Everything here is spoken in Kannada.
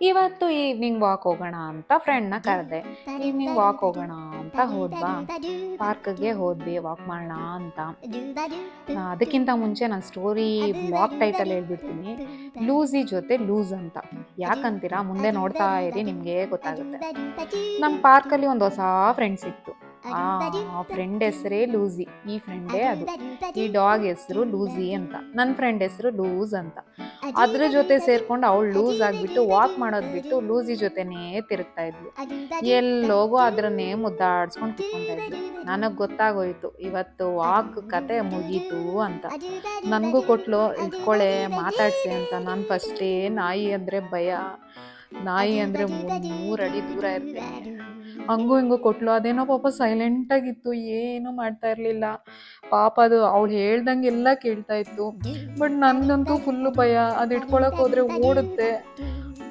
ಇವತ್ತು ಈವ್ನಿಂಗ್ ವಾಕ್ ಹೋಗೋಣ ಅಂತ ಫ್ರೆಂಡ್ನ ಕರೆದೆ. ಈವ್ನಿಂಗ್ ವಾಕ್ ಹೋಗೋಣ ಅಂತ ಹೋದ್ವಾ, ಪಾರ್ಕ್ಗೆ ಹೋದ್ವಿ ವಾಕ್ ಮಾಡೋಣ ಅಂತ. ಅದಕ್ಕಿಂತ ಮುಂಚೆ ನಾನು ಸ್ಟೋರಿ ಬ್ಲಾಗ್ ಟೈಟಲ್ ಹೇಳ್ಬಿಡ್ತೀನಿ, ಲೂಸಿ ಜೊತೆ ಲೂಸ್ ಅಂತ. ಯಾಕಂತೀರಾ? ಮುಂದೆ ನೋಡ್ತಾ ಇರಿ, ನಿಮ್ಗೆ ಗೊತ್ತಾಗುತ್ತೆ. ನಮ್ಮ ಪಾರ್ಕಲ್ಲಿ ಒಂದು ಹೊಸ ಫ್ರೆಂಡ್ ಸಿಕ್ತು. ಆ ಫ್ರೆಂಡ್ ಹೆಸರೇ ಲೂಸಿ. ಈ ಫ್ರೆಂಡೇ ಅದು. ಈ ಡಾಗ್ ಹೆಸರು ಲೂಸಿ ಅಂತ, ನನ್ನ ಫ್ರೆಂಡ್ ಹೆಸರು ಲೂಸ್ ಅಂತ. ಅದ್ರ ಜೊತೆ ಸೇರ್ಕೊಂಡು ಅವಳು ಲೂಸ್ ಆಗ್ಬಿಟ್ಟು ವಾಕ್ ಮಾಡೋದ್ ಬಿಟ್ಟು ಲೂಸಿ ಜೊತೆನೇ ತಿರುಗ್ತಾ ಇದ್ಲು. ಎಲ್ಲೋಗೋ ಅದ್ರನ್ನೇ ಮುದ್ದಾಡ್ಸ್ಕೊಂಡು ಕುತ್ಕೊಂತಾ ಇದ್ಲು. ನನಗ್ ಗೊತ್ತಾಗೋಯ್ತು ಇವತ್ತು ವಾಕ್ ಕತೆ ಮುಗೀತು ಅಂತ. ನನ್ಗೂ ಕೊಟ್ಲು, ಇಟ್ಕೊಳೆ ಮಾತಾಡ್ಸಿ ಅಂತ. ನಾನು ಫಸ್ಟೇ ನಾಯಿ ಅಂದ್ರೆ ಭಯ, ನಾಯಿ ಅಂದ್ರೆ 3 ಅಡಿ ದೂರ ಇರ್ತೇನೆ. ಹಂಗೂ ಹಿಂಗೂ ಕೊಟ್ಲು. ಅದೇನೋ ಪಾಪ ಸೈಲೆಂಟ್ ಆಗಿತ್ತು, ಏನು ಮಾಡ್ತಾ ಇರ್ಲಿಲ್ಲ ಪಾಪ. ಅದು ಅವಳು ಹೇಳ್ದಂಗೆಲ್ಲ ಕೇಳ್ತಾ ಇತ್ತು. ಬಟ್ ನನ್ಗಂತೂ ಫುಲ್ಲು ಭಯ. ಅದು ಇಟ್ಕೊಳಕ್ ಹೋದ್ರೆ ಓಡುತ್ತೆ.